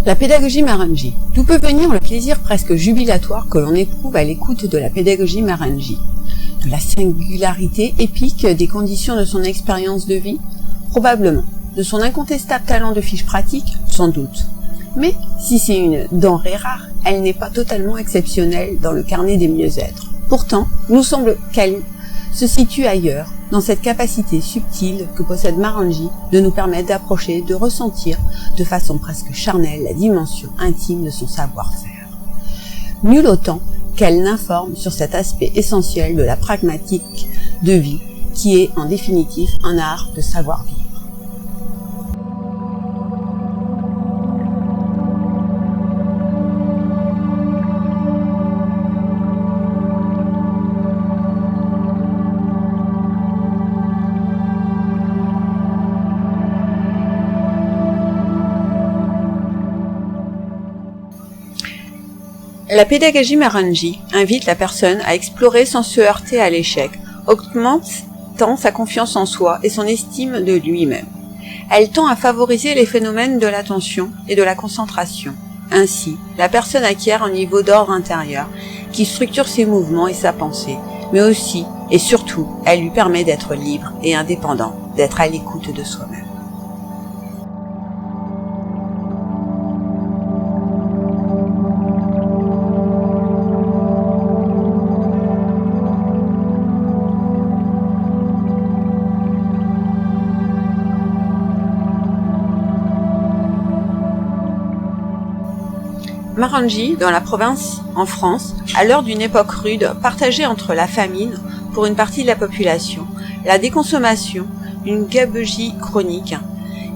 La pédagogie Marangi. D'où peut venir le plaisir presque jubilatoire que l'on éprouve à l'écoute de la pédagogie Marangi? De la singularité épique des conditions de son expérience de vie? Probablement. De son incontestable talent de fiche pratique? Sans doute. Mais si c'est une denrée rare, elle n'est pas totalement exceptionnelle dans le carnet des mieux-être. Pourtant, nous semble qu'elle se situe ailleurs, dans cette capacité subtile que possède Marangi de nous permettre d'approcher, de ressentir de façon presque charnelle la dimension intime de son savoir-faire. Nul autant qu'elle n'informe sur cet aspect essentiel de la pragmatique de vie qui est en définitive un art de savoir-vivre. La pédagogie Marangi invite la personne à explorer sans se heurter à l'échec, augmentant sa confiance en soi et son estime de lui-même. Elle tend à favoriser les phénomènes de l'attention et de la concentration. Ainsi, la personne acquiert un niveau d'ordre intérieur qui structure ses mouvements et sa pensée, mais aussi et surtout, elle lui permet d'être libre et indépendant, d'être à l'écoute de soi-même. Marangi, dans la province, en France, à l'heure d'une époque rude, partagée entre la famine pour une partie de la population, la déconsommation, une gabegie chronique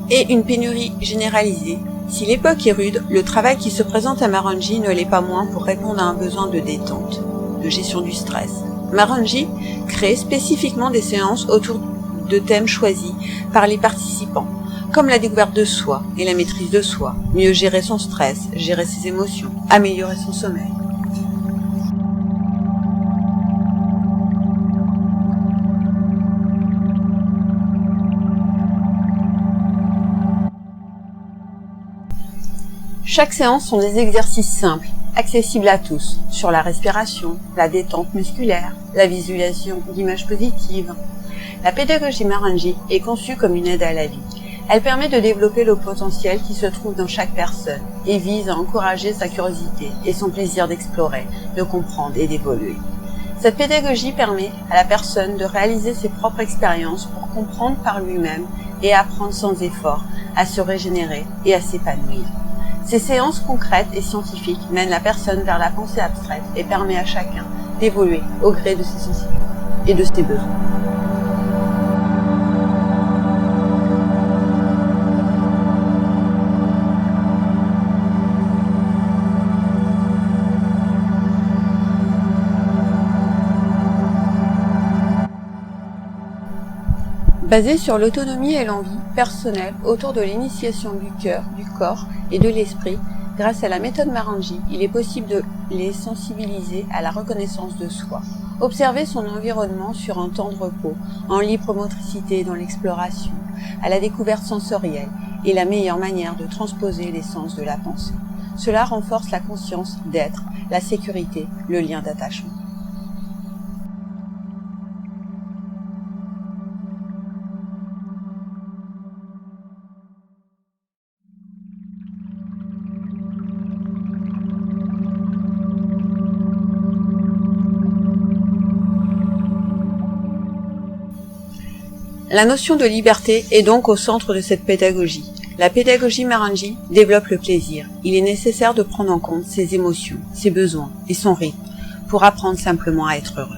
et une pénurie généralisée. Si l'époque est rude, le travail qui se présente à Marangi ne l'est pas moins pour répondre à un besoin de détente, de gestion du stress. Marangi crée spécifiquement des séances autour de thèmes choisis par les participants, comme la découverte de soi et la maîtrise de soi, mieux gérer son stress, gérer ses émotions, améliorer son sommeil. Chaque séance sont des exercices simples, accessibles à tous, sur la respiration, la détente musculaire, la visualisation d'images positives. La pédagogie Marangi est conçue comme une aide à la vie. Elle permet de développer le potentiel qui se trouve dans chaque personne et vise à encourager sa curiosité et son plaisir d'explorer, de comprendre et d'évoluer. Cette pédagogie permet à la personne de réaliser ses propres expériences pour comprendre par lui-même et apprendre sans effort à se régénérer et à s'épanouir. Ces séances concrètes et scientifiques mènent la personne vers la pensée abstraite et permet à chacun d'évoluer au gré de ses sensibilités et de ses besoins. Basée sur l'autonomie et l'envie personnelle autour de l'initiation du cœur, du corps et de l'esprit, grâce à la méthode Marangi, il est possible de les sensibiliser à la reconnaissance de soi. Observer son environnement sur un temps de repos, en libre motricité dans l'exploration, à la découverte sensorielle est la meilleure manière de transposer l'essence de la pensée. Cela renforce la conscience d'être, la sécurité, le lien d'attachement. La notion de liberté est donc au centre de cette pédagogie. La pédagogie Marangi développe le plaisir. Il est nécessaire de prendre en compte ses émotions, ses besoins et son rythme pour apprendre simplement à être heureux.